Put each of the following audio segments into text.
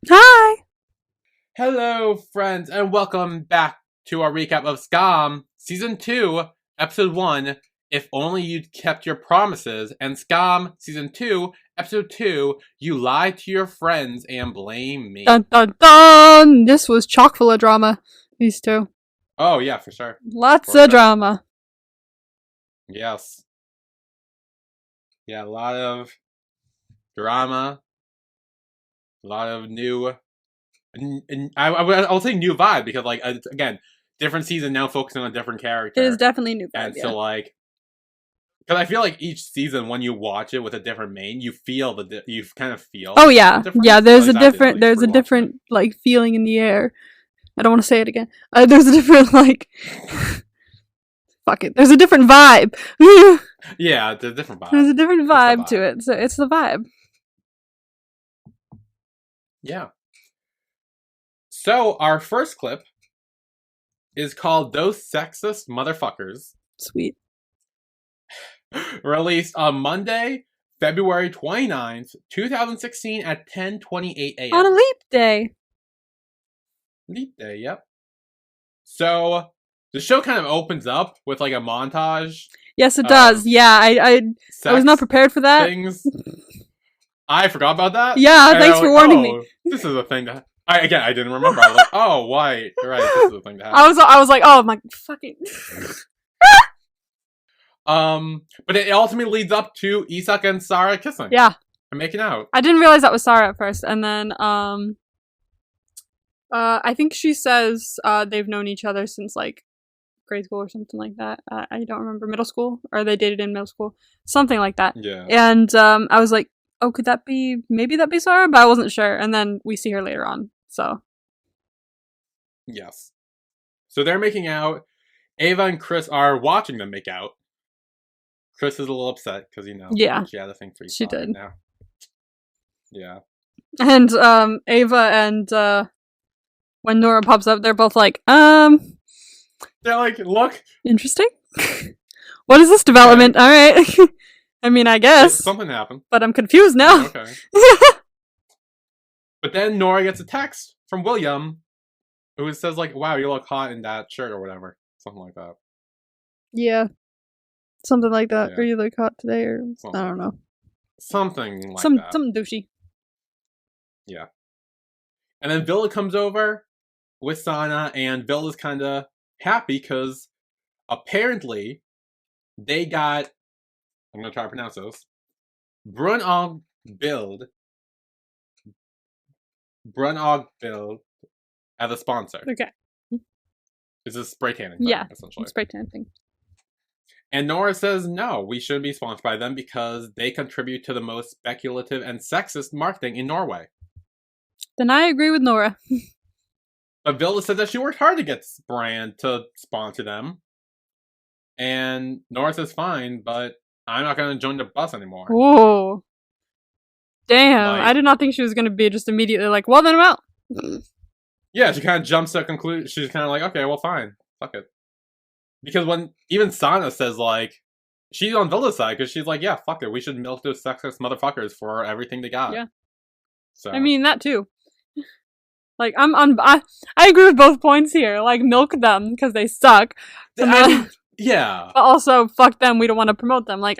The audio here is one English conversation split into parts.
Hi! Hello, friends, and welcome back to our recap of Skam, Season 2, Episode 1, If Only You'd Kept Your Promises, and Skam, Season 2, Episode 2, You Lied to Your Friends and Blame Me. Dun dun dun! This was chock full of drama. These two. Oh, yeah, for sure. Lots For of sure. drama. Yes. Yeah, a lot of drama. A lot of new... And I'll say new vibe, because, like, again, different season now focusing on a different character. It is definitely new vibe, And so, like... Because I feel like each season, when you watch it with a different main, you feel you kind of feel. Oh yeah, yeah. There's a different like feeling in the air. I don't want to say it again. There's a different like. Fuck it. There's a different vibe. Yeah, there's a different vibe. There's a different vibe to it. So it's the vibe. Yeah. So our first clip is called "Those Sexist Motherfuckers." Sweet. Released on Monday, February 29th, 2016 at 10:28 a.m. On a leap day. Leap day, yep. So the show kind of opens up with like a montage. Yes, it does. Yeah, I was not prepared for that. Things. I forgot about that. Yeah, thanks for warning me. This is a thing that I didn't remember. I was like, oh, why? Right, this is a thing that happened. I was like, oh my fucking. But it ultimately leads up to Isak and Sarah kissing. Yeah. And making out. I didn't realize that was Sarah at first, and then I think she says they've known each other since like grade school or something like that. I don't remember, middle school, or they dated in middle school, something like that. Yeah. And I was like, oh, could that be? Maybe that be Sarah, but I wasn't sure. And then we see her later on. So. Yes. So they're making out. Ava and Chris are watching them make out. Chris is a little upset because yeah, she had a thing for you. She did. Now. Yeah. And Ava and when Nora pops up, they're both like, They're like, look. Interesting. What is this development? Okay. All right. I mean, I guess something happened, but I'm confused now. Okay. But then Nora gets a text from Wilhelm, who says like, "Wow, you look hot in that shirt," or whatever, something like that. Yeah. Something like that. Yeah. Are you like hot today, or I don't know. Something like that. Something douchey. Yeah. And then Villa comes over with Sana, and Villa's kind of happy because apparently they got. I'm gonna try to pronounce this. Brunnog Build as a sponsor. Okay. It's a spray tanning thing, yeah, essentially. Spray tan thing. And Nora says no, we shouldn't be sponsored by them because they contribute to the most speculative and sexist marketing in Norway. Then I agree with Nora. But Vilda said that she worked hard to get this brand to sponsor them. And Nora says fine, but I'm not going to join the bus anymore. Whoa. Damn, Like, I did not think she was going to be just immediately like, well, then I'm out. Yeah, she kind of jumps to a conclusion. She's kind of like, okay, well, fine. Fuck it. Because when even Sana says, like, she's on Villa's side, because she's like, yeah, fuck it. We should milk those sexist motherfuckers for everything they got. Yeah. So I mean, that too. Like, I agree with both points here. Like, milk them, because they suck. Yeah. But also, fuck them, we don't want to promote them. Like,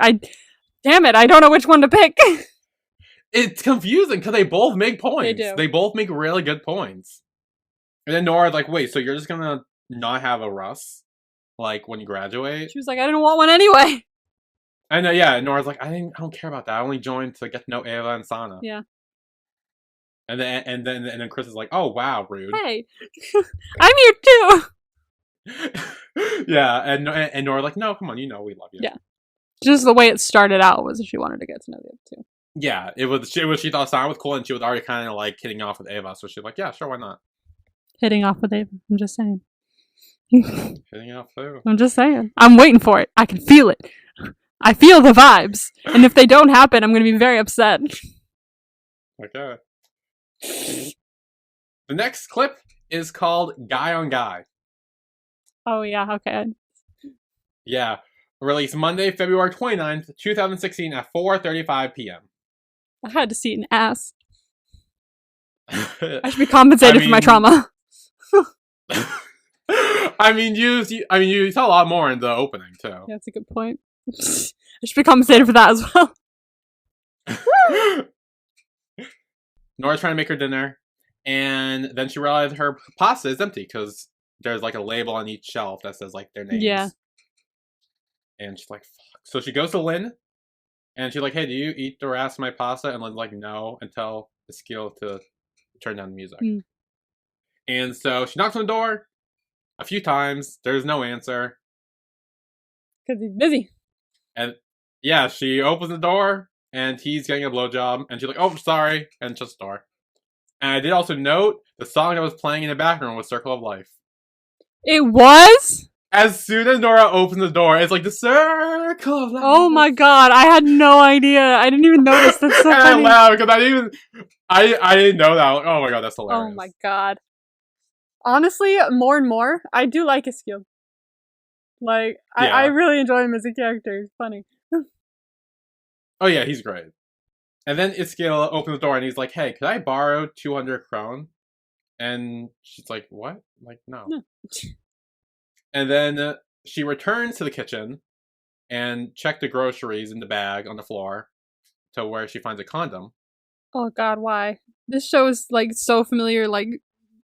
damn it, I don't know which one to pick. It's confusing, because they both make points. They do. They both make really good points. And then Nora's like, wait, so you're just gonna not have a Russ? Like, when you graduate? She was like, I didn't want one anyway. I know, yeah. Nora's like, I don't care about that. I only joined to get to know Ava and Sana. Yeah. And then Chris is like, oh wow, rude. Hey, I'm here too. Yeah, and Nora's like, no, come on, we love you. Yeah. Just the way it started out was she wanted to get to know the other two. Yeah, she thought Sana was cool, and she was already kind of like hitting off with Ava, so she's like, yeah, sure, why not? Hitting off with Ava. I'm just saying. Hitting off too. I'm just saying. I'm waiting for it. I can feel it. I feel the vibes. And if they don't happen, I'm going to be very upset. Okay. The next clip is called Guy on Guy. Oh, yeah, okay. Yeah. Released Monday, February 29th, 2016 at 4:35 p.m. I had to see an ass. I should be compensated for my trauma. I mean, you saw a lot more in the opening too. Yeah, that's a good point. I should be compensated for that as well. Nora's trying to make her dinner, and then she realized her pasta is empty because there's like a label on each shelf that says like their names. Yeah. And she's like, fuck. So she goes to Lynn, and she's like, hey, do you eat the rest of my pasta? And Lynn's like, no, and tell Eskild to turn down the music. And so she knocks on the door a few times. There's no answer. Because he's busy. And yeah, she opens the door, and he's getting a blowjob, and she's like, oh, sorry, and shuts the door. And I did also note the song that was playing in the background was Circle of Life. It was? As soon as Nora opens the door, it's like the Circle of Life. Oh my god, I had no idea. I didn't even notice. That's so funny. And I laughed because I didn't know that. Like, oh my god, that's hilarious. Oh my god. Honestly, more and more, I do like Eskild. Like, Yeah. I really enjoy him as a character. He's funny. Oh yeah, he's great. And then Eskild opens the door and he's like, hey, could I borrow 200 krone? And she's like, what? Like, no. And then she returns to the kitchen and checks the groceries in the bag on the floor to where she finds a condom. Oh god, why? This show is, like, so familiar, like,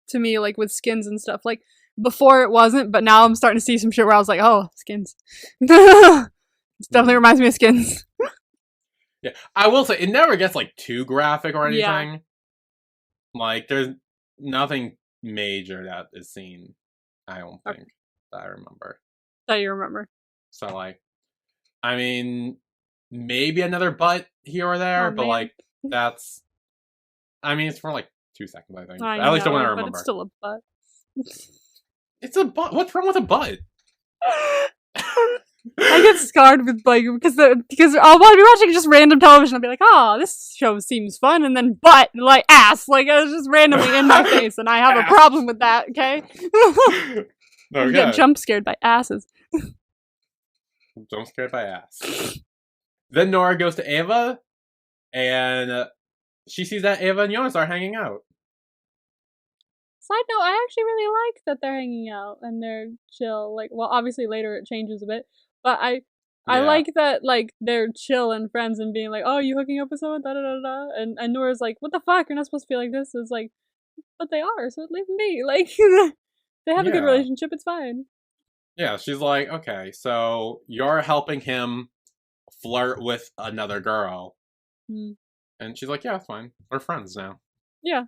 to me, like, with skins and stuff. Like, before it wasn't, but now I'm starting to see some shit where I was like, oh, skins. It definitely reminds me of skins. Yeah, I will say, it never gets, like, too graphic or anything. Yeah. Like, there's nothing major that is seen, I don't think, that I remember. That you remember. So, like, I mean, maybe another butt here or there, but, like, that's... I mean, it's for, like, 2 seconds, I think. At least the one I remember. But it's still a butt. It's a butt? What's wrong with a butt? I get scarred with, like, because I'll be watching just random television. I'll be like, oh, this show seems fun, and then butt, like, ass, like, it's just randomly in my face, and I have a problem with that, okay? No, I get jump scared by asses. Jump scared by ass. Then Nora goes to Ava, and she sees that Ava and Jonas are hanging out. Side note, I actually really like that they're hanging out and they're chill. Like, well, obviously later it changes a bit, but I like that, like, they're chill and friends and being like, oh, you hooking up with someone, da da da da, and Nora's like, what the fuck, you're not supposed to feel like this. It's like, but they are, so leave them be. Like, they have a good relationship, it's fine. Yeah, she's like, okay, so you're helping him flirt with another girl. And she's like, yeah, it's fine. We're friends now. Yeah.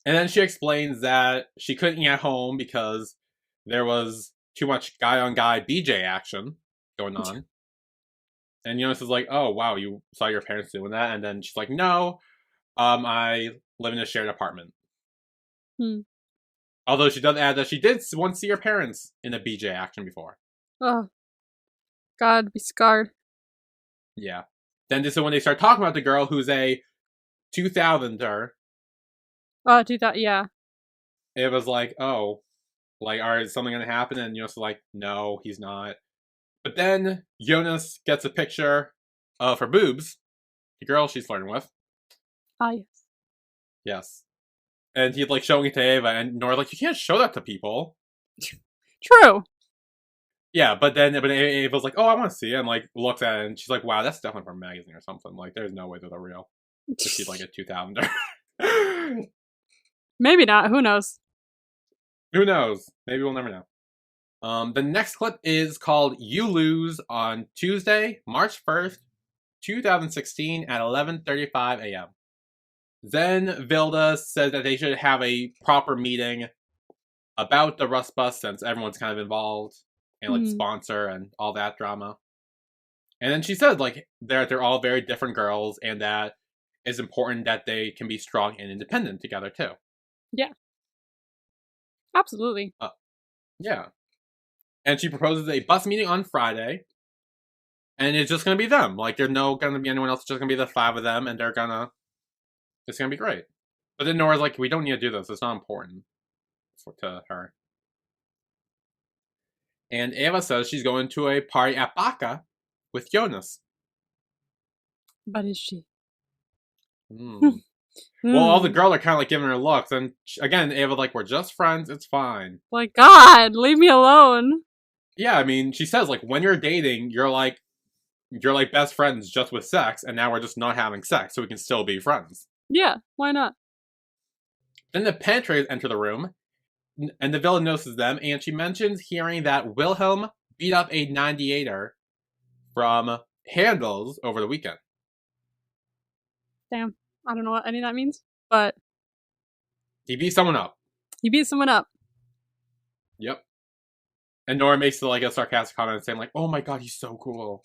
And then she explains that she couldn't eat at home because there was too much guy-on-guy BJ action going on. And Jonas is like, oh, wow, you saw your parents doing that? And then she's like, no, I live in a shared apartment. Although she does add that she did once see her parents in a BJ action before. Oh. God, be scarred. Yeah. Then this is when they start talking about the girl who's a 2000er. Oh, 2000, yeah. It was like, oh, like, is something gonna happen? And Jonas was like, no, he's not. But then Jonas gets a picture of her boobs, the girl she's flirting with. Ah, yes. Yes. And he's like showing it to Ava, and Nora's like, you can't show that to people. True. Yeah, but Ava's like, oh, I want to see it, and like looks at it, and she's like, wow, that's definitely from a magazine or something. Like, there's no way they're real. If she's like a 2000er. Maybe not. Who knows? Who knows? Maybe we'll never know. The next clip is called You Lose on Tuesday, March 1st, 2016 at 11:35 a.m. Then Vilda says that they should have a proper meeting about the Rust Bus since everyone's kind of involved and like sponsor and all that drama. And then she said like they're all very different girls and that it's important that they can be strong and independent together too. Yeah. Absolutely. Yeah. And she proposes a bus meeting on Friday. And it's just going to be them. Like, there's no going to be anyone else. It's just going to be the 5 of them. And it's going to be great. But then Nora's like, we don't need to do this. It's not important to her. And Ava says she's going to a party at Baka with Jonas. But is she? Well, all the girls are kind of like giving her looks, and again, Ava's like, we're just friends, it's fine. Like, God, leave me alone. Yeah, I mean, she says, like, when you're dating, you're like best friends just with sex, and now we're just not having sex, so we can still be friends. Yeah, why not? Then the penetrators enter the room, and the villain notices them, and she mentions hearing that Wilhelm beat up a 98er from Handels over the weekend. Damn. I don't know what any of that means, but... He beat someone up. He beat someone up. Yep. And Nora makes like a sarcastic comment saying like, oh my god, he's so cool.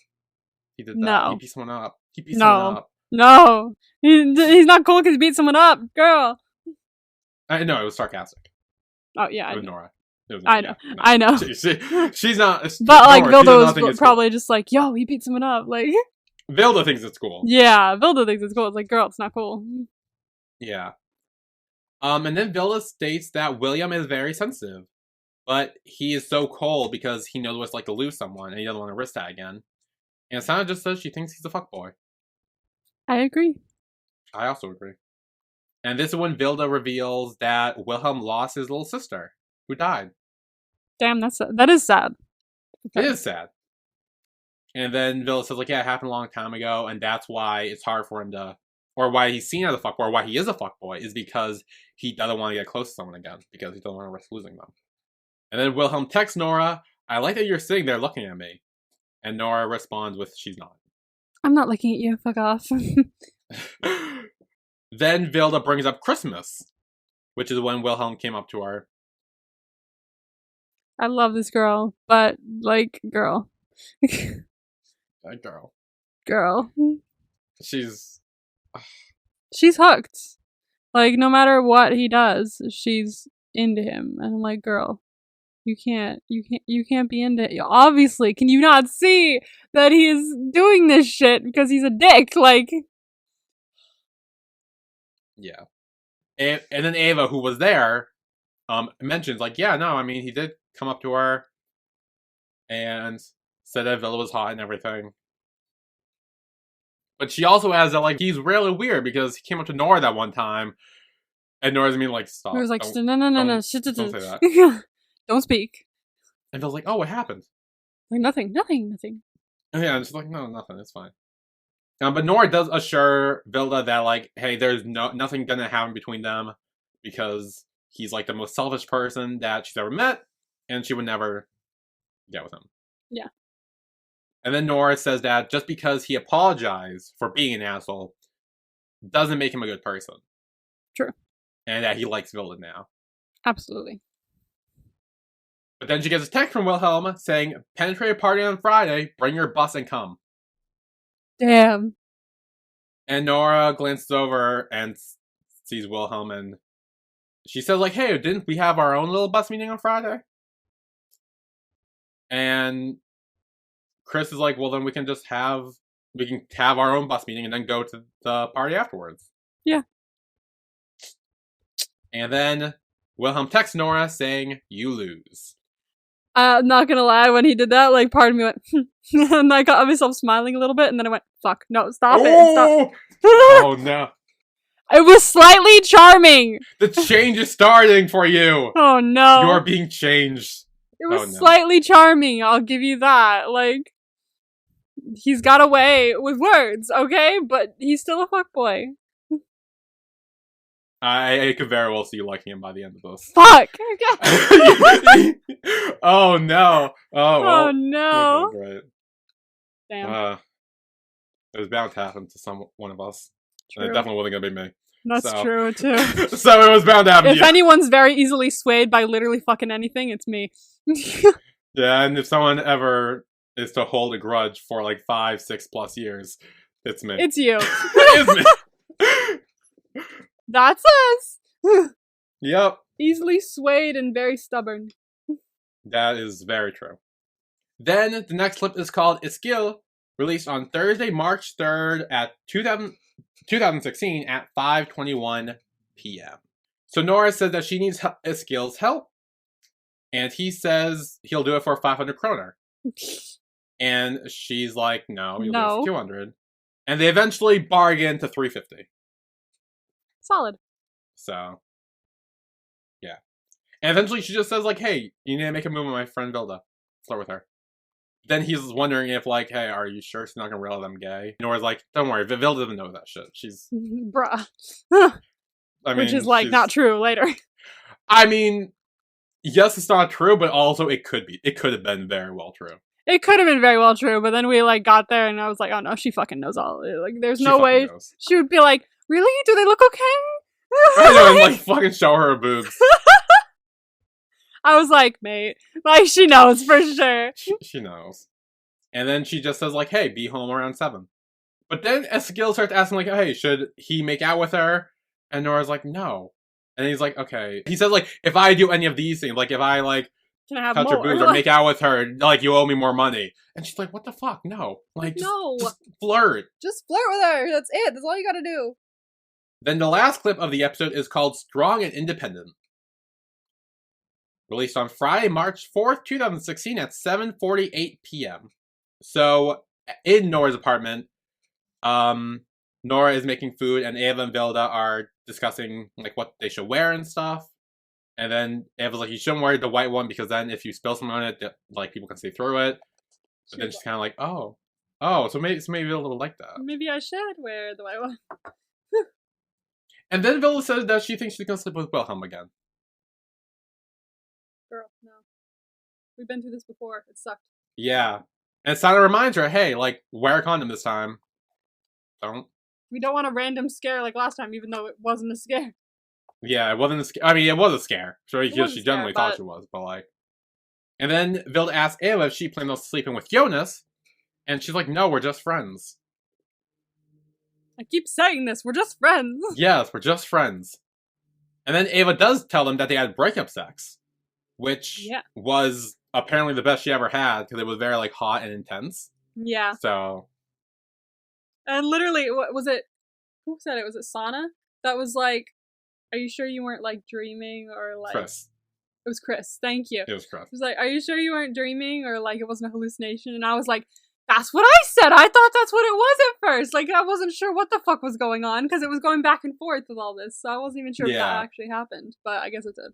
He did that. No. He beat someone up. He beat someone up. No. He's not cool because he beat someone up. Girl. No, it was sarcastic. Oh, yeah. It was Nora. I know. Yeah, no. I know. She's not. But like, Vilda was probably just like, yo, he beat someone up. Like, Vilda thinks it's cool. Yeah, Vilda thinks it's cool. It's like, girl, it's not cool. Yeah. And then Vilda states that William is very sensitive, but he is so cold because he knows what it's like to lose someone, and he doesn't want to risk that again. And Sana just says she thinks he's a fuckboy. I agree. I also agree. And this is when Vilda reveals that Wilhelm lost his little sister, who died. Damn, that is sad. Okay. It is sad. And then Vilda says, like, yeah, it happened a long time ago, and that's why it's hard for him to, or why he's seen as a fuckboy, or why he is a fuckboy, is because he doesn't want to get close to someone again, because he doesn't want to risk losing them. And then Wilhelm texts Nora, I like that you're sitting there looking at me. And Nora responds with, she's not. I'm not looking at you, fuck off. Then Vilda brings up Christmas, which is when Wilhelm came up to her. I love this girl, but, like, girl. That girl. Girl. She's hooked. Like, no matter what he does, she's into him. And I'm like, girl, you can't be into it. Obviously, can you not see that he is doing this shit because he's a dick? Like, yeah. And then Ava, who was there, mentions, like, yeah, no, I mean, he did come up to her and said that Vilda was hot and everything. But she also adds that, like, he's really weird because he came up to Nora that one time, and Nora's mean, like, stop. Nora's like, no. Don't say that. Don't speak. And Vilda's like, oh, what happened? Like, nothing. Yeah, and she's like, no, nothing, it's fine. But Nora does assure Vilda that, like, hey, there's nothing gonna happen between them because he's, like, the most selfish person that she's ever met, and she would never get with him. Yeah. And then Nora says that just because he apologized for being an asshole doesn't make him a good person. True. And that he likes Vilda now. Absolutely. But then she gets a text from Wilhelm saying, penetrate party on Friday, bring your bus and come. Damn. And Nora glances over and sees Wilhelm, and she says, like, hey, didn't we have our own little bus meeting on Friday? And Chris is like, well, then we can have our own bus meeting and then go to the party afterwards. Yeah. And then Wilhelm texts Nora saying, you lose. I'm not gonna lie, when he did that, like, part of me went, and I got myself smiling a little bit, and then I went, fuck, no, stop it, stop. Oh, no. It was slightly charming. The change is starting for you. Oh, no. You are being changed. It was slightly charming, I'll give you that. Like, he's got away with words, okay? But he's still a fuckboy. I could very well see you liking him by the end of this. Fuck! Oh, no. Oh, well. Oh, no. Great. Damn. It was bound to happen to one of us. True. And it definitely wasn't going to be me. That's true, too. So it was bound to happen to you. If anyone's very easily swayed by literally fucking anything, it's me. Yeah, and if someone ever is to hold a grudge for like 5, 6+ years, it's me. It's you. It's me. That's us. Yep. Easily swayed and very stubborn. That is very true. Then the next clip is called Eskild, released on Thursday, March 3rd at 2016 at 5:21 p.m. So Nora says that she needs Eskild's help, and he says he'll do it for 500 kroner. And she's like, no, you'll do it for 200. And they eventually bargain to 350. Solid. So, yeah. And eventually she just says, like, hey, you need to make a move with my friend Vilda. Flirt with her. Then he's wondering if, like, hey, are you sure she's not gonna realize I'm gay? Nora's like, don't worry, Vilda doesn't know that shit. She's... Bruh. I mean, which is, like, not true later. I mean, yes, it's not true, but also it could be. It could have been very well true. It could have been very well true, but then we, like, got there and I was like, oh no, she fucking knows all. Like, there's no way knows. She would be like, really? Do they look okay? I know, and, like, fucking show her boobs. I was like, mate, like, she knows for sure. She knows. And then she just says, like, hey, be home around 7. But then Eskild starts asking, like, hey, should he make out with her? And Nora's like, no. And he's like, okay. He says, like, if I do any of these things, like, if I, like, can I have touch more? her boobs or make out with her, like, you owe me more money. And she's like, what the fuck? No. Like, just flirt. Just flirt with her. That's it. That's all you gotta do. Then the last clip of the episode is called Strong and Independent. Released on Friday, March 4th, 2016 at 7:48 p.m. So, in Nora's apartment, Nora is making food and Ava and Vilda are discussing, like, what they should wear and stuff. And then Ava's like, you shouldn't wear the white one because then if you spill something on it, like, people can see through it. But then she's kind of like, oh, so maybe Vilda would like that. Maybe I should wear the white one. And then Vilda says that she thinks she's gonna sleep with Wilhelm again. Girl, no. We've been through this before. It sucked. Yeah. And Sana reminds her, hey, like, wear a condom this time. Don't. We don't want a random scare like last time, even though it wasn't a scare. Yeah, it wasn't a scare. I mean, it was a scare. Sure, because she generally thought she was, but, like... And then Vilda asks Ava if she planned on sleeping with Jonas. And she's like, no, we're just friends. I keep saying this, we're just friends. Yes, we're just friends. And then Ava does tell them that they had breakup sex. Which was apparently the best she ever had, because it was very, like, hot and intense. Yeah. So... And literally, what was it? Who said it? Was it Sana? That was like, are you sure you weren't, like, dreaming or, like... Chris. It was Chris. Thank you. It was Chris. It was like, are you sure you weren't dreaming or, like, it wasn't a hallucination? And I was like, that's what I said! I thought that's what it was at first! Like, I wasn't sure what the fuck was going on, because it was going back and forth with all this, so I wasn't even sure if that actually happened. But I guess it did.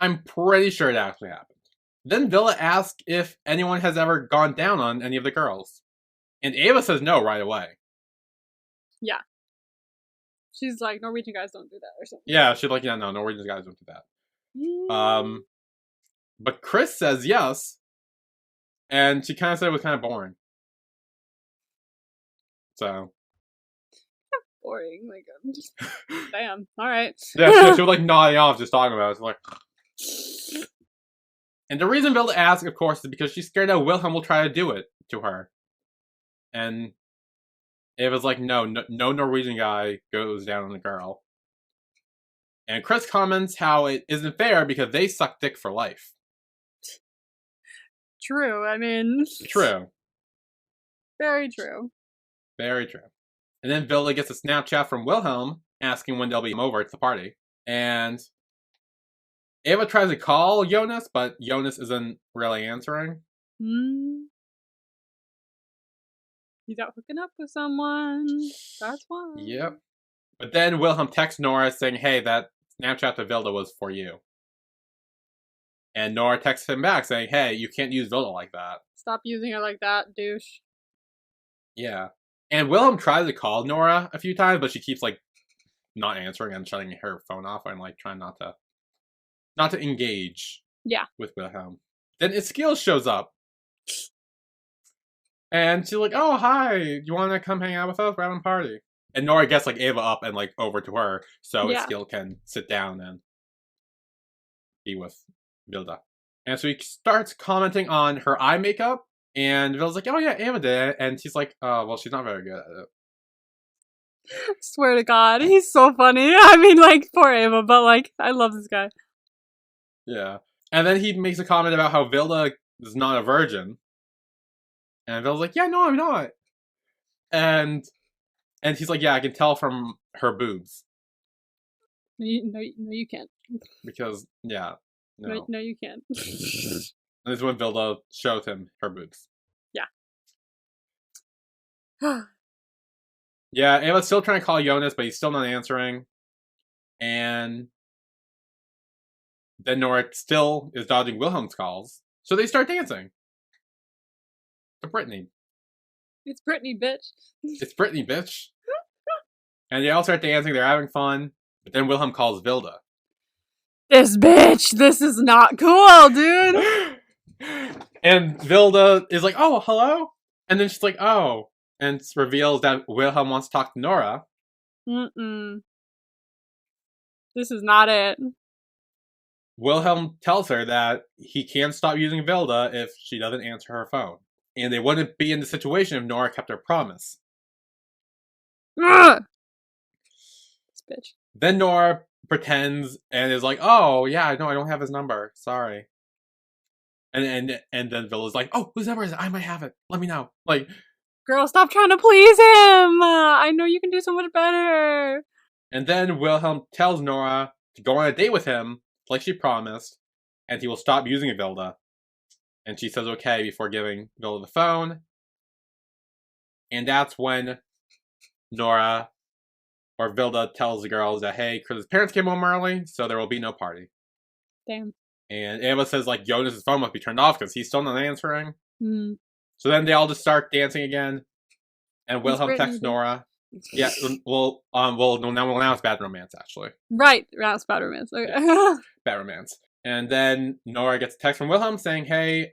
I'm pretty sure it actually happened. Then Villa asks if anyone has ever gone down on any of the girls. And Ava says no right away. Yeah. She's like, Norwegian guys don't do that or something. Yeah, she's like, yeah, no, Norwegian guys don't do that. But Chris says yes. And she kind of said it was kind of boring. So. Boring. Like, damn. Alright. Yeah, she was like nodding off just talking about it. It's like. And the reason Vilda asks, of course, is because she's scared that Wilhelm will try to do it to her. And Ava's like, no Norwegian guy goes down on a girl. And Chris comments how it isn't fair because they suck dick for life. True, I mean... True. Very true. Very true. And then Vilda gets a Snapchat from Wilhelm asking when they'll be over at the party. And Ava tries to call Jonas, but Jonas isn't really answering. He's out hooking up with someone. That's why. Yep. But then Wilhelm texts Nora saying, hey, that Snapchat to Vilda was for you. And Nora texts him back saying, hey, you can't use Vilda like that. Stop using her like that, douche. Yeah. And Wilhelm tries to call Nora a few times, but she keeps, like, not answering and shutting her phone off and, like, trying not to engage with Wilhelm. Then Eskild shows up. And she's like, oh, hi, you want to come hang out with us? We're having a party. And Nora gets, like, Ava up and, like, over to her so Eskild can sit down and be with Vilda. And so he starts commenting on her eye makeup. And Vilda's like, oh, yeah, Ava did it. And she's like, oh, well, she's not very good at it. Swear to God, he's so funny. I mean, like, poor Ava, but, like, I love this guy. Yeah. And then he makes a comment about how Vilda is not a virgin. And Vilda's like, yeah, no, I'm not. And he's like, yeah, I can tell from her boobs. No, you can't. Because, yeah. No, you can't. And this is when Vilda shows him her boobs. Yeah. Yeah, Ava's still trying to call Jonas, but he's still not answering. And then Nora still is dodging Wilhelm's calls. So they start dancing. To Brittany. It's Brittany, bitch. It's Brittany, bitch. And they all start dancing. They're having fun. But then Wilhelm calls Vilda. This bitch! This is not cool, dude! And Vilda is like, oh, hello? And then she's like, oh. And reveals that Wilhelm wants to talk to Nora. Mm-mm. This is not it. Wilhelm tells her that he can't stop using Vilda if she doesn't answer her phone. And they wouldn't be in the situation if Nora kept her promise. Ugh! This bitch. Then Nora pretends and is like, oh, yeah, no, I don't have his number. Sorry. And then Vilda's like, oh, whose number is it? I might have it. Let me know. Like, girl, stop trying to please him! I know you can do so much better! And then Wilhelm tells Nora to go on a date with him, like she promised, and he will stop using Vilda. And she says okay before giving Vilda the phone. And that's when Nora or Vilda tells the girls that, hey, Chris's parents came home early, so there will be no party. Damn. And Ava says, like, Jonas' phone must be turned off because he's still not answering. Mm. So then they all just start dancing again. And Wilhelm texts Nora. Yeah, well, now it's bad romance, actually. Right, now it's bad romance. Okay. Bad romance. And then Nora gets a text from Wilhelm saying, hey,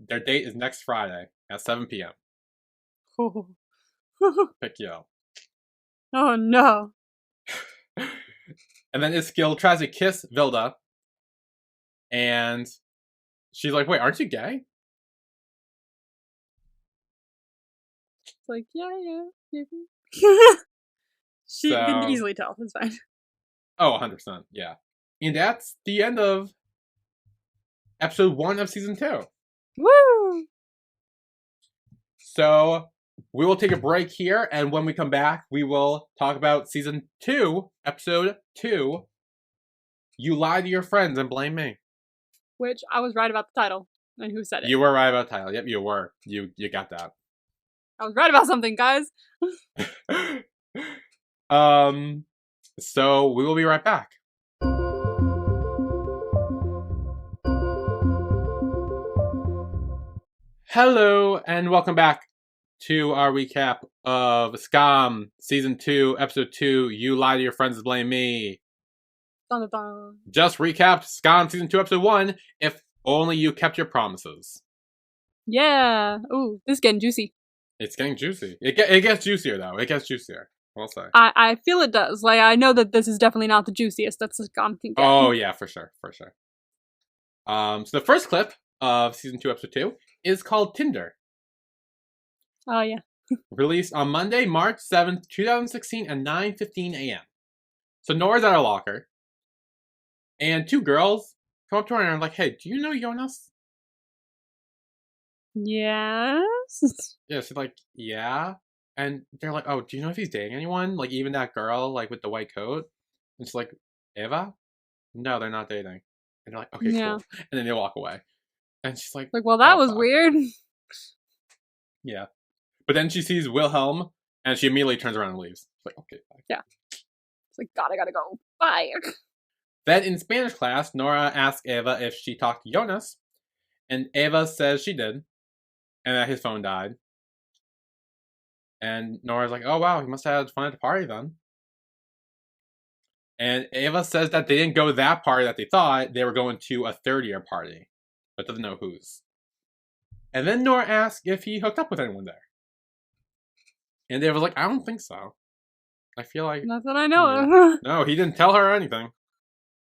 their date is next Friday at 7 p.m. Pick you up. Oh, no. And then Eskild tries to kiss Vilda. And she's like, wait, aren't you gay? It's like, yeah. She can easily tell. It's fine. Oh, 100%. Yeah. And that's the end of episode 1 of season 2. Woo! So we will take a break here. And when we come back, we will talk about season 2, episode 2. You lie to your friends and blame me. Which I was right about the title. And who said it? You were right about the title. Yep, you were. You got that. I was right about something, guys. So we will be right back. Hello, and welcome back to our recap of Skam, Season 2, Episode 2, You Lie to Your Friends and Blame Me. Dun, dun, dun. Just recapped Skam, Season 2, Episode 1, If Only You Kept Your Promises. Yeah. Ooh, this is getting juicy. It's getting juicy. It gets juicier, though. It gets juicier. We'll say. I feel it does. Like, I know that this is definitely not the juiciest that Skam can get. Oh, yeah, for sure. So the first clip of Season 2, Episode 2 is called Tinder. Oh, yeah. Released on Monday, March 7th, 2016 at 9:15 a.m. So Nora's at her locker. And two girls come up to her and are like, hey, do you know Jonas? Yes. Yeah, she's like, yeah. And they're like, oh, do you know if he's dating anyone? Like, even that girl, like, with the white coat? And she's like, Eva? No, they're not dating. And they're like, okay, cool. And then they walk away. And she's like, well, that was weird. Yeah. But then she sees Wilhelm, and she immediately turns around and leaves. She's like, okay, bye. Yeah. It's like, God, I gotta go. Bye. Then in Spanish class, Nora asks Eva if she talked to Jonas. And Eva says she did. And that his phone died. And Nora's like, oh, wow, he must have had fun at the party then. And Eva says that they didn't go to that party that they thought. They were going to a third-year party. But doesn't know whose. And then Nora asks if he hooked up with anyone there. And Eva's like, I don't think so. I feel like... Not that I know of. No, he didn't tell her anything.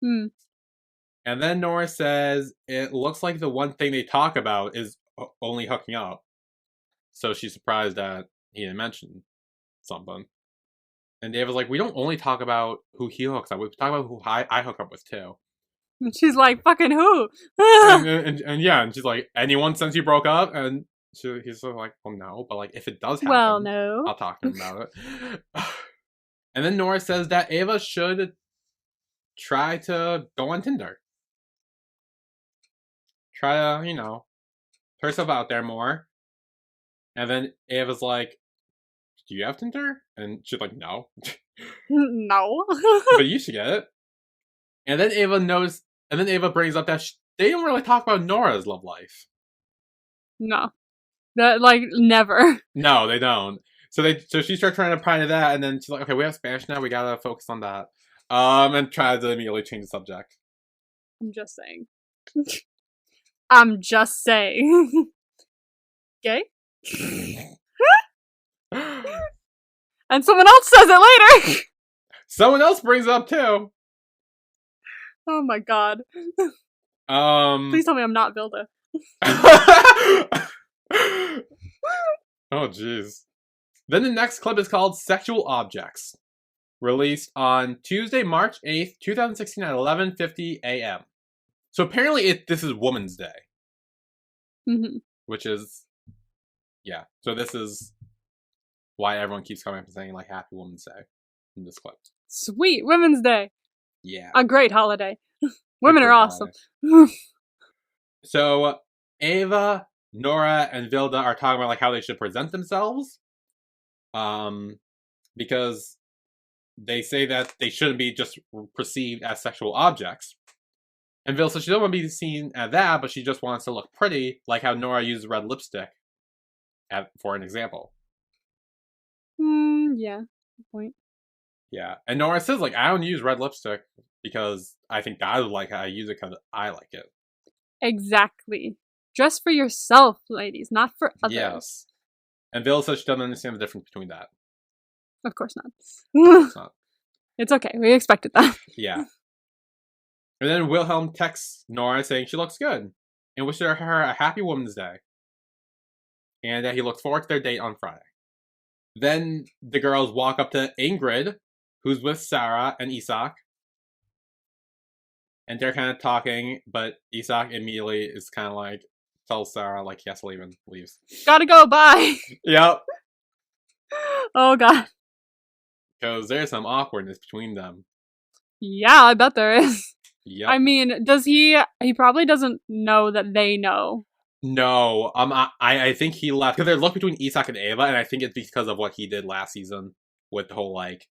Hmm. And then Nora says, it looks like the one thing they talk about is only hooking up. So she's surprised that he didn't mention something. And Eva's like, we don't only talk about who he hooks up with. We talk about who I hook up with, too. And she's like, fucking who? and yeah, and she's like, anyone since you broke up? And he's sort of like, well, no. But, like, if it does happen, well, no. I'll talk to him about it. And then Nora says that Eva should try to go on Tinder. Try to, put herself out there more. And then Eva's like, do you have Tinder? And she's like, no. No. But you should get it. And then Ava brings up that they don't really talk about Nora's love life. No. That, like, never. No, they don't. So she starts trying to pry into that, and then she's like, okay, we have Spanish now, we gotta focus on that. And tries to immediately change the subject. I'm just saying. I'm just saying. Gay? And someone else says it later! Someone else brings it up too. Oh my god. Please tell me I'm not Vilda. Oh jeez. Then the next clip is called Sexual Objects. Released on Tuesday, March 8th, 2016 at 11:50 a.m. So apparently this is Woman's Day. Mm-hmm. Which is, yeah. So this is why everyone keeps coming up and saying, like, Happy Woman's Day in this clip. Sweet, Women's Day. Yeah. A great holiday. Women are awesome. So Ava, Nora, and Vilda are talking about, like, how they should present themselves. Because they say that they shouldn't be just perceived as sexual objects. And Vilda says she doesn't want to be seen as that, but she just wants to look pretty, like how Nora uses red lipstick, for an example. Yeah, good point. Yeah, and Nora says, like, I don't use red lipstick because I think God would like it. I use it because I like it. Exactly. Dress for yourself, ladies, not for others. Yes. And Vilda says she doesn't understand the difference between that. Of course not. It's not. It's okay. We expected that. Yeah. And then Wilhelm texts Nora saying she looks good and wishes her a happy Woman's Day. And that he looks forward to their date on Friday. Then the girls walk up to Ingrid, who's with Sarah and Isak. And they're kind of talking, but Isak immediately is kind of like, tells Sarah, like, he has to leave and leaves. Gotta go, bye! Yep. Oh, God. Because there's some awkwardness between them. Yeah, I bet there is. Yep. I mean, does he probably doesn't know that they know. No, I think he left, because there's look between Isak and Ava, and I think it's because of what he did last season with the whole, like,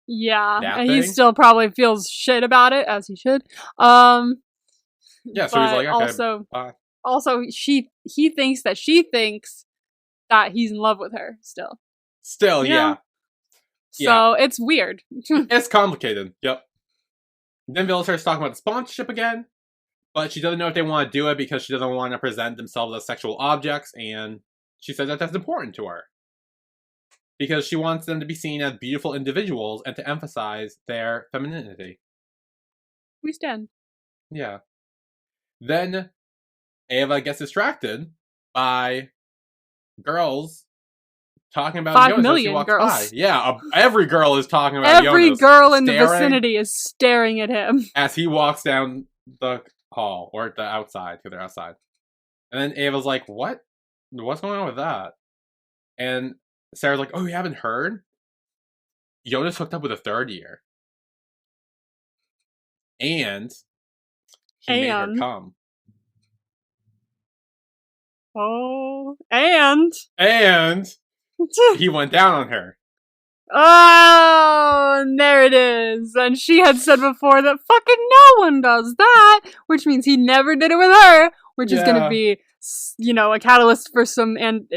yeah, and he still probably feels shit about it, as he should. Yeah, so he's like, okay, also, he thinks that she thinks that he's in love with her still. Still, yeah. So it's weird. It's complicated. Yep. Then Vilda starts talking about the sponsorship again, but she doesn't know if they want to do it because she doesn't want to present themselves as sexual objects, and she says that that's important to her. Because she wants them to be seen as beautiful individuals and to emphasize their femininity. We stand. Yeah. Then Ava gets distracted by girls talking about 5 Jonas million girls. By. Yeah, every girl is talking about Every Jonas, girl in the vicinity is staring at him. As he walks down the hall, or the outside, because they're outside. And then Ava's like, what? What's going on with that? And Sarah's like, oh, you haven't heard? Jonas hooked up with a third year. And he made her come. Oh, and he went down on her. Oh, and there it is. And she had said before that fucking no one does that, which means he never did it with her, which is going to be, you know, a catalyst for some and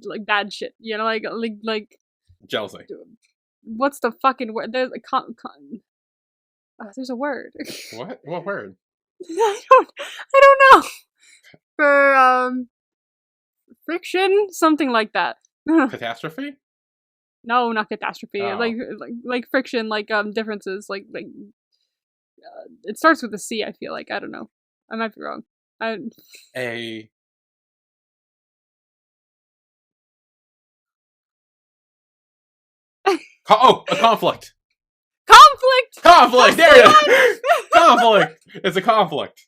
like bad shit, you know, like jealousy. What's the fucking word? There's a there's a word. What word? I don't know. For friction, something like that. Catastrophe? No, not catastrophe. Oh. Like friction, like differences, like it starts with a C. I feel like, I don't know. I might be wrong. A conflict. Conflict. There it is. Conflict. It's a conflict.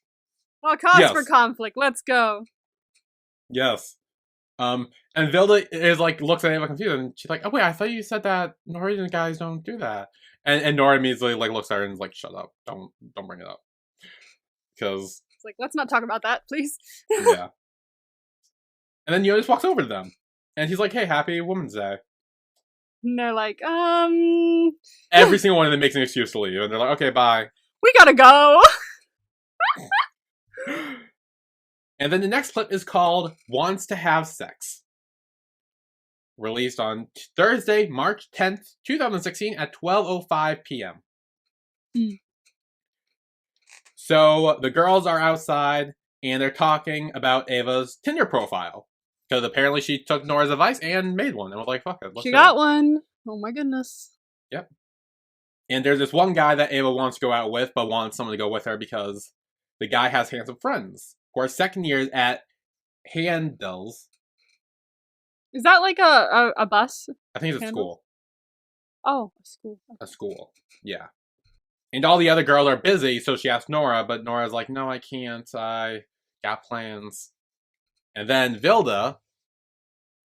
Well, cause for conflict. Let's go. Yes. And Vilda is like, looks at Ava confused, and she's like, oh wait, I thought you said that Norwegian guys don't do that. And Nora immediately like looks at her and is like, shut up. Don't bring it up. Because it's like, let's not talk about that, please. Yeah. And then Jonas walks over to them. And he's like, hey, happy Woman's Day. And they're like, Every single one of them makes an excuse to leave, and they're like, okay, bye. We gotta go. And then the next clip is called Wants to Have Sex. Released on Thursday, March 10th, 2016 at 12:05 p.m. Mm. So the girls are outside and they're talking about Ava's Tinder profile. Because apparently she took Nora's advice and made one. And was like, fuck it. She got one. Oh my goodness. Yep. And there's this one guy that Ava wants to go out with, but wants someone to go with her because the guy has handsome friends who are second years at Handels. Is that like a bus? I think it's a school. Oh, a school. A school, yeah. And all the other girls are busy, so she asks Nora, but Nora's like, no, I can't. I got plans. And then Vilda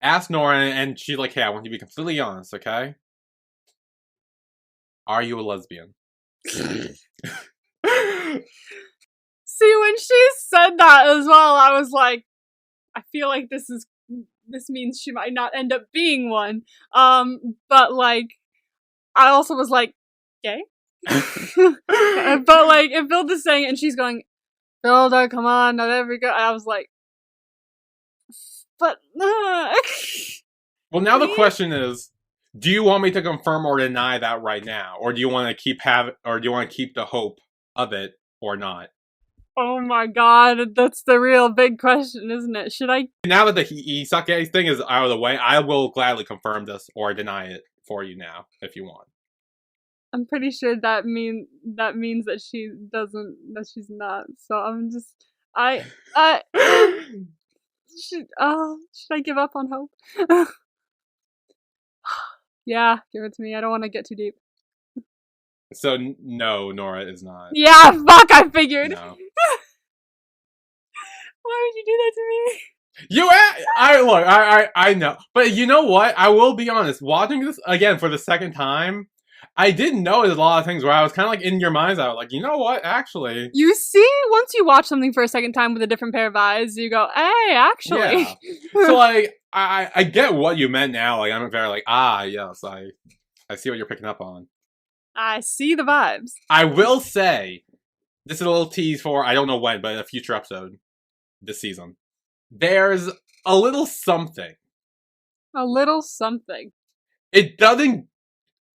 asks Nora, and she's like, hey, I want you to be completely honest, okay? Are you a lesbian? See, when she said that as well, I was like, I feel like this means she might not end up being one. But like, I also was like, gay? But like, if Vilda's saying it and she's going, Vilda, come on, not every girl. I was like, but well, now the question is, do you want me to confirm or deny that right now, or do you want to keep the hope of it or not? Oh my god, that's the real big question, isn't it? Should I? Now that the Isake thing is out of the way, I will gladly confirm this or deny it for you now, if you want. I'm pretty sure that means that she's not. So I'm just, should I give up on hope? Yeah, give it to me. I don't want to get too deep. So no, Nora is not. Yeah, fuck, I figured. No. Why would you do that to me? I know. But you know what? I will be honest. Watching this again for the second time, I didn't notice a lot of things where I was kind of like in your mind's eye. I was like, you know what? Actually. You see, once you watch something for a second time with a different pair of eyes, you go, hey, actually. Yeah. So like, I get what you meant now. Like, I'm very like, yes, I see what you're picking up on. I see the vibes. I will say, this is a little tease for, I don't know when, but a future episode this season. There's a little something. A little something. It doesn't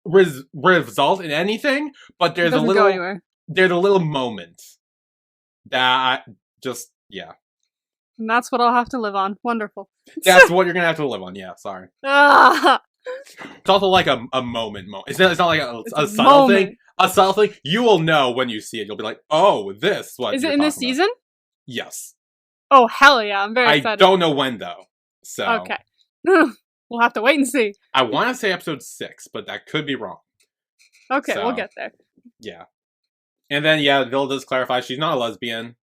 result in anything, but there's a little moment that yeah. And that's what I'll have to live on. Wonderful. That's what you're gonna have to live on. Yeah, sorry. It's also like a moment. It's not like a subtle thing. A subtle thing. You will know when you see it. You'll be like, oh, this. What is it in this season? Yes. Oh, hell yeah. I'm very excited. I don't know when, though. So. Okay. We'll have to wait and see. I want to say episode 6, but that could be wrong. Okay, so, we'll get there. Yeah. And then, yeah, Vilda's clarifies she's not a lesbian.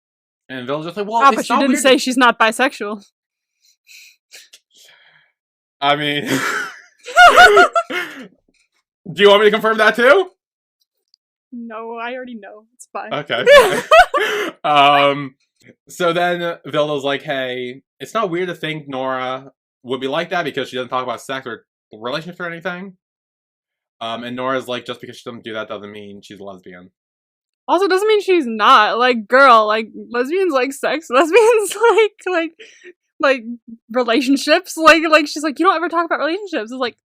And Vilda's just like, well, but she didn't say she's not bisexual. I mean... Do you want me to confirm that, too? No, I already know. It's fine. Okay. So then Vilda's like, hey, it's not weird to think Nora would be like that because she doesn't talk about sex or relationships or anything. And Nora's like, just because she doesn't do that doesn't mean she's a lesbian. Also, doesn't mean she's not. Like, girl, like, lesbians like sex. Lesbians like relationships. Like, she's like, you don't ever talk about relationships. It's like,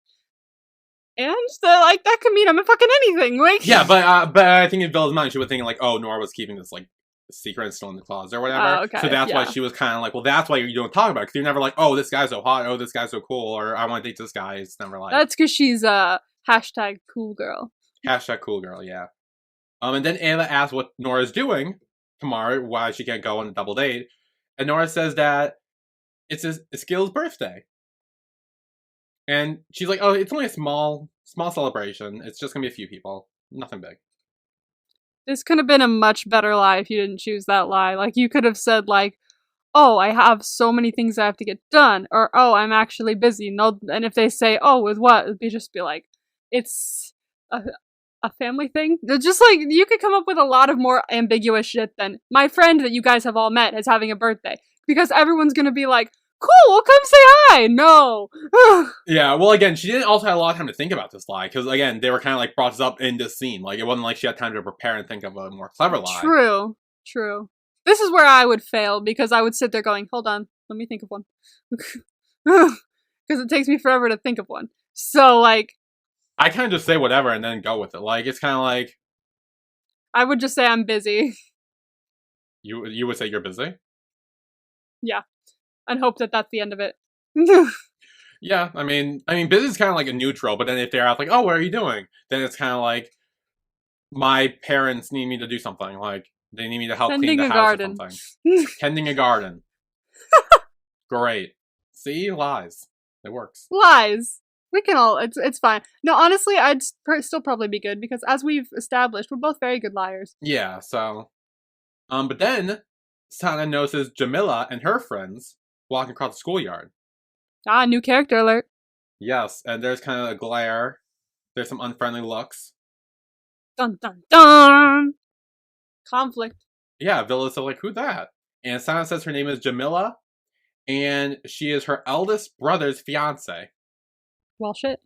and that could mean I'm in fucking anything. Like, yeah, but I think in Vilda's mind, she was thinking like, oh, Nora was keeping this like secret and still in the closet or whatever. Okay, so that's why she was kind of like, well, that's why you don't talk about it, because you're never like, oh, this guy's so hot, oh, this guy's so cool, or I want to date this guy. It's never like that's because she's hashtag cool girl. Hashtag cool girl, yeah. And then Anna asks what Nora's doing tomorrow, why she can't go on a double date, and Nora says that it's Eskild's birthday. And she's like, oh, it's only a small celebration. It's just gonna be a few people. Nothing big. This could have been a much better lie if you didn't choose that lie. Like, you could have said, like, oh, I have so many things I have to get done. Or, oh, I'm actually busy. And if they say, oh, with what? It'd just be like, it's a family thing. Just like, you could come up with a lot of more ambiguous shit than my friend that you guys have all met is having a birthday. Because everyone's gonna be like, cool, well, come say hi. No. Yeah, well, again, she didn't also have a lot of time to think about this lie, because, again, they were kind of, like, brought this up in this scene. Like, it wasn't like she had time to prepare and think of a more clever lie. True. True. This is where I would fail, because I would sit there going, hold on, let me think of one. Because it takes me forever to think of one. So, like... I kind of just say whatever and then go with it. Like, it's kind of like... I would just say I'm busy. You would say you're busy? Yeah. And hope that that's the end of it. Yeah, I mean, busy is kind of like a neutral, but then if they're out like, oh, what are you doing? Then it's kind of like, my parents need me to do something. Like, they need me to help clean the house garden. or something. Tending a garden. Great. See? Lies. It works. Lies. We can all, it's fine. No, honestly, I'd still probably be good, because as we've established, we're both very good liars. Yeah, so... but then, Sana notices Jamila and her friends walking across the schoolyard. Ah, new character alert. Yes, and there's kind of a glare. There's some unfriendly looks. Dun dun dun! Conflict. Yeah, Villa's like, who's that? And Sana says her name is Jamila, and she is her eldest brother's fiance. Well, shit.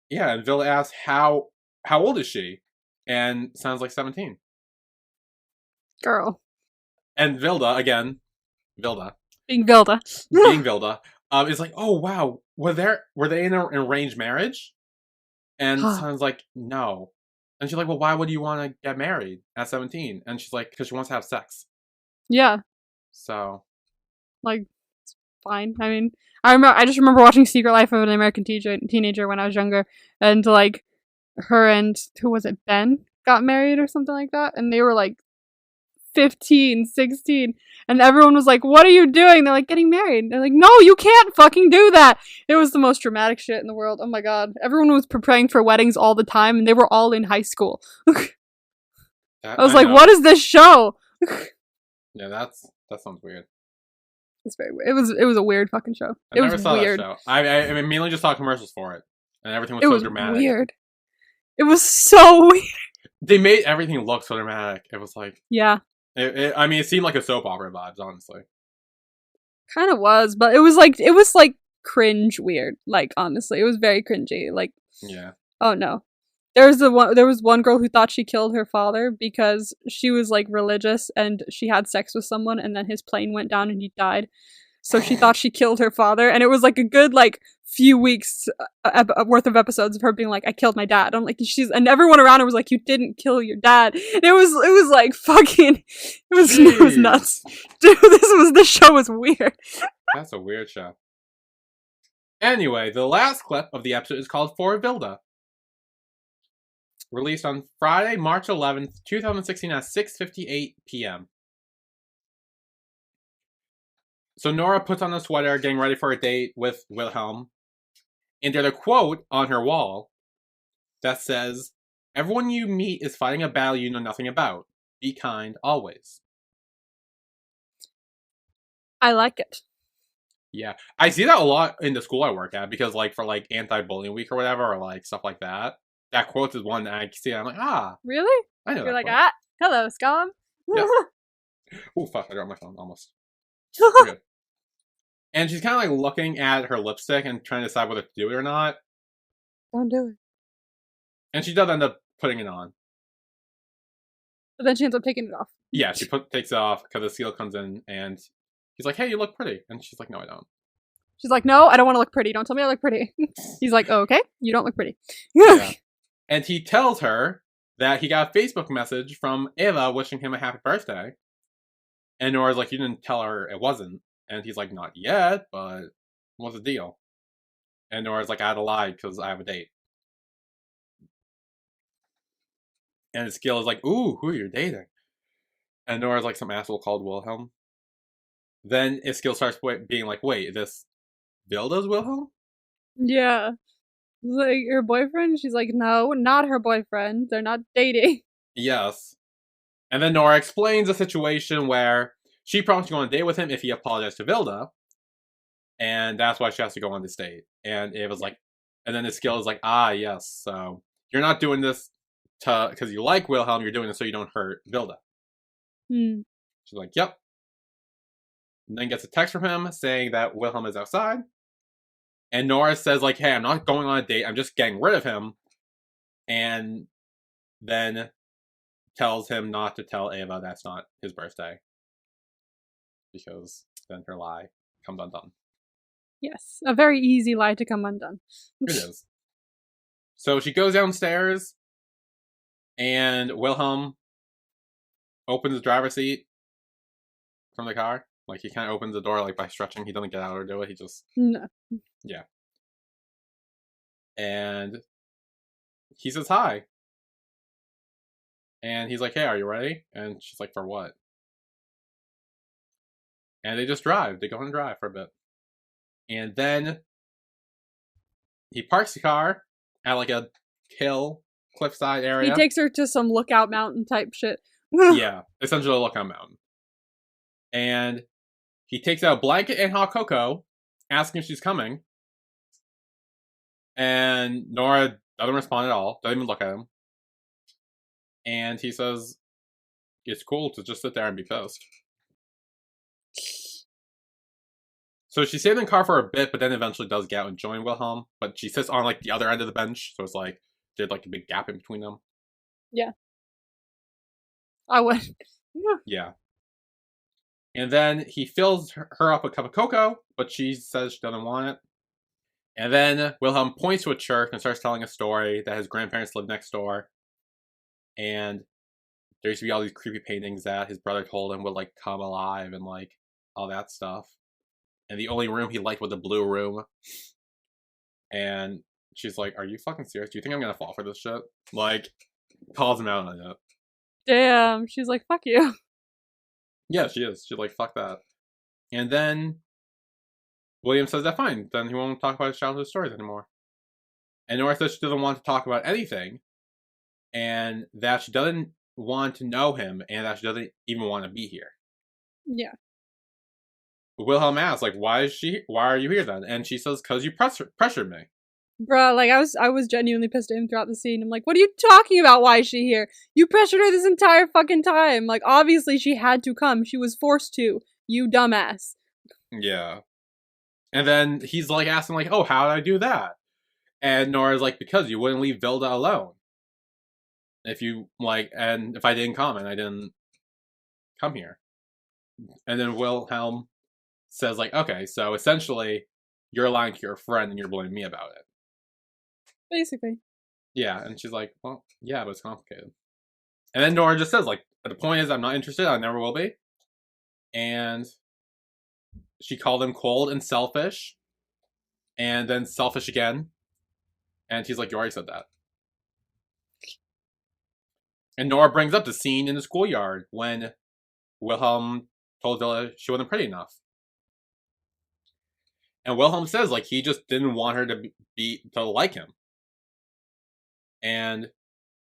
Yeah, and Villa asks, how old is she? And sounds like 17. Girl. And Vilda, again, Vilda. Being Vilda. Being Vilda. Is like, oh wow, were they in an arranged marriage? And Sana's like, no. And she's like, well, why would you want to get married at 17? And she's like, because she wants to have sex. Yeah. So. Like, it's fine. I mean, I just remember watching Secret Life of an American Teenager when I was younger, and like, her and, who was it, Ben, got married or something like that, and they were like 15, 16, and everyone was like, what are you doing? They're like, getting married. They're like, no, you can't fucking do that. It was the most dramatic shit in the world. Oh my god. Everyone was preparing for weddings all the time, and they were all in high school. I was like, what is this show? Yeah, that sounds weird. It's very weird. It was a weird fucking show. It was weird. That show. I mainly just saw commercials for it, and everything was so dramatic. Weird. It was so weird. They made everything look so dramatic. It was like, yeah. It seemed like a soap opera vibes, honestly. Kind of was, but it was like cringe weird. Like, honestly, it was very cringy. Like, yeah. Oh no. There was one girl who thought she killed her father because she was like religious and she had sex with someone and then his plane went down and he died. So she thought she killed her father, and it was like a good like few weeks worth of episodes of her being like, I killed my dad. I'm like, and everyone around her was like, you didn't kill your dad. And it was like fucking, it was nuts. Dude, this show was weird. That's a weird show. Anyway, the last clip of the episode is called For Vilda. Released on Friday, March 11th, 2016 at 6:58 p.m. So Nora puts on a sweater, getting ready for a date with Wilhelm. And there's a quote on her wall that says, everyone you meet is fighting a battle you know nothing about. Be kind, always. I like it. Yeah. I see that a lot in the school I work at, because like for like anti-bullying week or whatever, or like stuff like that. That quote is one that I see, and I'm like, ah. Really? I know. You're like, quote. Hello, Skam. Yeah. Oh, fuck, I dropped my phone, almost. Good. And she's kind of like looking at her lipstick and trying to decide whether to do it or not. Don't do it. And she does end up putting it on. But then she ends up taking it off. Yeah, she takes it off because the seal comes in and he's like, hey, you look pretty. And she's like, no, I don't. She's like, no, I don't want to look pretty. Don't tell me I look pretty. He's like, oh, okay, you don't look pretty. Yeah. And he tells her that he got a Facebook message from Eva wishing him a happy birthday. And Nora's like, you didn't tell her it wasn't. And he's like, not yet, but what's the deal? And Nora's like, I had to lie because I have a date. And Eskild is like, ooh, who are you dating? And Nora's like, some asshole called Wilhelm. Then Eskild starts being like, wait, this Vilda's Wilhelm? Yeah. Like, her boyfriend? She's like, no, not her boyfriend. They're not dating. Yes. And then Nora explains a situation where she promised to go on a date with him if he apologized to Vilda. And that's why she has to go on this date. And it was like, and then Eskild is like, ah, yes, so you're not doing this because you like Wilhelm, you're doing this so you don't hurt Vilda. Hmm. She's like, yep. and then gets a text from him saying that Wilhelm is outside. And Nora says, like, hey, I'm not going on a date. I'm just getting rid of him. And then tells him not to tell Ava that's not his birthday. Because then her lie comes undone. Yes, a very easy lie to come undone. It is. So she goes downstairs, and Wilhelm opens the driver's seat from the car. Like, he kind of opens the door, like, by stretching. He doesn't get out or do it. He just... No. Yeah. And he says hi. And he's like, hey, are you ready? And she's like, for what? And they just drive. They go and drive for a bit. And then he parks the car at like a hill, cliffside area. He takes her to some lookout mountain type shit. Yeah, essentially a lookout mountain. And he takes out a blanket and hot cocoa, asking if she's coming. And Nora doesn't respond at all, doesn't even look at him. And he says, it's cool to just sit there and be pissed. So she stayed in the car for a bit, but then eventually does get out and join Wilhelm. But she sits on like the other end of the bench, so it's like there's like a big gap in between them. Yeah. I would. Yeah. And then he fills her up a cup of cocoa, but she says she doesn't want it. And then Wilhelm points to a church and starts telling a story that his grandparents lived next door. And there used to be all these creepy paintings that his brother told him would like come alive and like all that stuff. And the only room he liked was the blue room. And she's like, are you fucking serious? Do you think I'm gonna fall for this shit? Like, calls him out on it. Damn. She's like, fuck you. Yeah, she is. She's like, fuck that. And then William says that fine. Then he won't talk about his childhood stories anymore. And Nora says she doesn't want to talk about anything. And that she doesn't want to know him. And that she doesn't even want to be here. Yeah. Wilhelm asks, like, why are you here then? And she says, because you pressured me. Bruh, like, I was genuinely pissed at him throughout the scene. I'm like, what are you talking about? Why is she here? You pressured her this entire fucking time. Like, obviously she had to come. She was forced to. You dumbass. Yeah. And then he's, like, asking, like, oh, how did I do that? And Nora's like, because you wouldn't leave Vilda alone. If you, like, and if I didn't come and I didn't come here. And then Wilhelm says, like, okay, so essentially, you're lying to your friend and you're blaming me about it. Basically. Yeah, and she's like, well, yeah, but it's complicated. And then Nora just says, like, the point is I'm not interested, I never will be. And she called him cold and selfish. And then selfish again. And he's like, you already said that. And Nora brings up the scene in the schoolyard when Wilhelm told Villa she wasn't pretty enough. And Wilhelm says, like, he just didn't want her to like him. And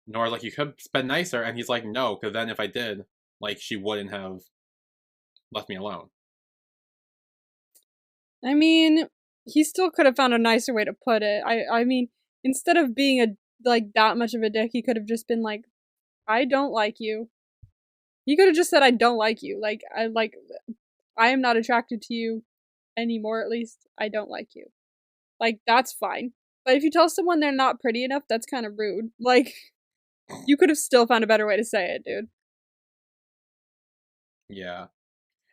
Nora's like, you could have been nicer. And he's like, no, because then if I did, like, she wouldn't have left me alone. I mean, he still could have found a nicer way to put it. I mean, instead of being that much of a dick, he could have just been like, I don't like you. He could have just said, I don't like you. I am not attracted to you anymore, at least. I don't like you. Like, that's fine. But if you tell someone they're not pretty enough, that's kind of rude. Like, you could have still found a better way to say it, dude. Yeah.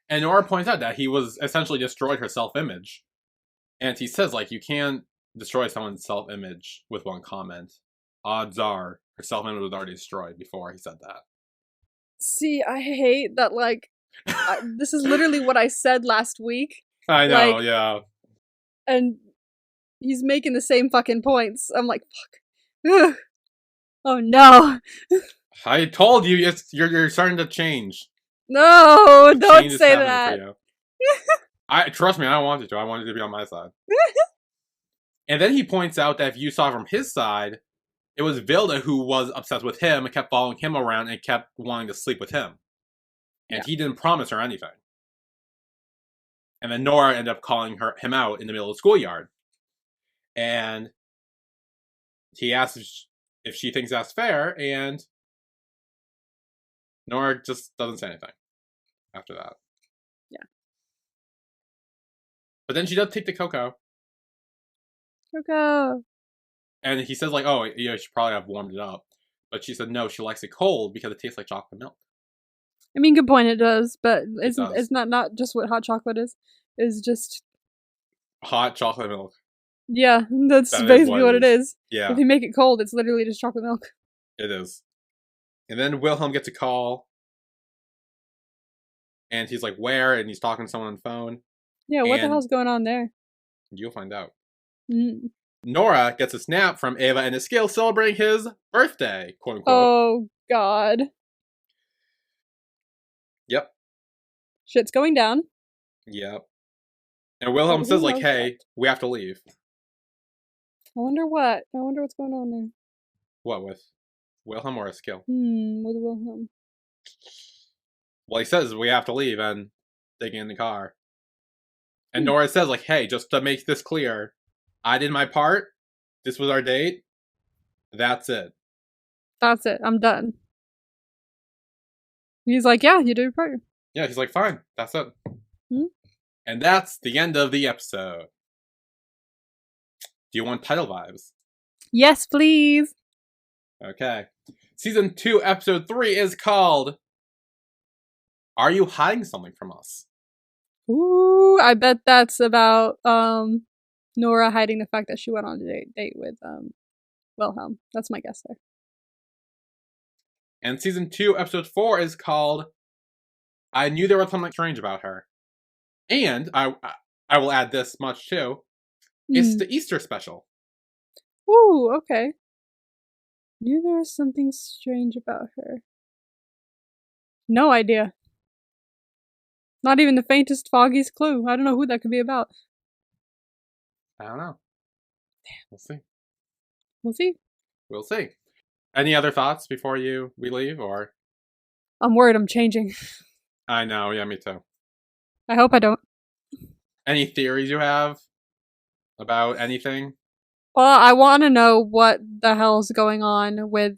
And Nora points out that he was essentially destroyed her self-image. And he says, like, you can't destroy someone's self-image with one comment. Odds are, her self-image was already destroyed before he said that. See, I hate that, like, this is literally what I said last week. I know, like, yeah. And he's making the same fucking points. I'm like, fuck. Ugh. Oh no. I told you, you're starting to change. No, don't say that. Trust me, I don't want you to. I want you to be on my side. And then he points out that if you saw from his side, it was Vilda who was obsessed with him and kept following him around and kept wanting to sleep with him. And he didn't promise her anything. And then Nora ended up calling him out in the middle of the schoolyard. And he asks if she thinks that's fair, and Nora just doesn't say anything after that. Yeah. But then she does take the cocoa. Cocoa. And he says, like, oh, you should probably have warmed it up. But she said no, she likes it cold because it tastes like chocolate milk. I mean, good point, it does, but It does. it's not just what hot chocolate is. It's just hot chocolate milk. Yeah, that's basically what it is. Yeah. If you make it cold, it's literally just chocolate milk. It is. And then Wilhelm gets a call. And he's like, where? And he's talking to someone on the phone. Yeah, what the hell's going on there? You'll find out. Mm. Nora gets a snap from Ava and Eskild celebrating his birthday, quote unquote. Oh, God. Yep. Shit's going down. Yep. And Wilhelm says, like, hey, we have to leave. I wonder what. I wonder what's going on there. What, with Wilhelm or Eskild? With Wilhelm. Well, he says we have to leave, and they get in the car. And Nora says, like, hey, just to make this clear, I did my part. This was our date. That's it. That's it. I'm done. He's like, yeah, you did your part. Yeah, he's like, fine. That's it. And that's the end of the episode. Do you want title vibes? Yes, please. Okay. Season 2, episode 3 is called Are You Hiding Something From Us? Ooh, I bet that's about Nora hiding the fact that she went on a date with Wilhelm. That's my guess there. And season 2, episode 4 is called I Knew There Was Something Strange About Her. And I will add this much too. It's the Easter special. Ooh, okay. Knew there was something strange about her. No idea. Not even the faintest, foggiest clue. I don't know who that could be about. I don't know. We'll see. We'll see. We'll see. Any other thoughts before we leave, or? I'm worried I'm changing. I know, yeah, me too. I hope I don't. Any theories you have about anything? Well, I want to know what the hell's going on with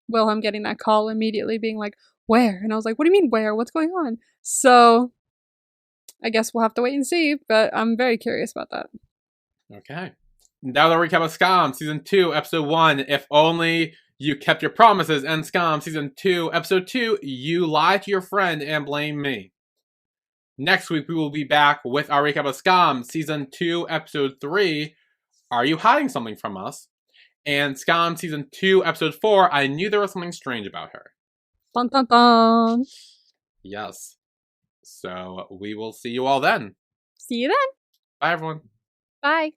Wilhelm getting that call immediately, being like, where? And I was like, what do you mean where? What's going on? So I guess we'll have to wait and see, but I'm very curious about that. Okay. Now the recap of Skam, season 2, episode 1, If Only You Kept Your Promises, and Skam, season 2, episode 2, You Lie to Your Friend and Blame Me. Next week, we will be back with our recap of Skam, season 2, episode 3, Are You Hiding Something From Us? And Skam, season 2, episode 4, I Knew There Was Something Strange About Her. Dun dun dun. Yes. So we will see you all then. See you then. Bye, everyone. Bye.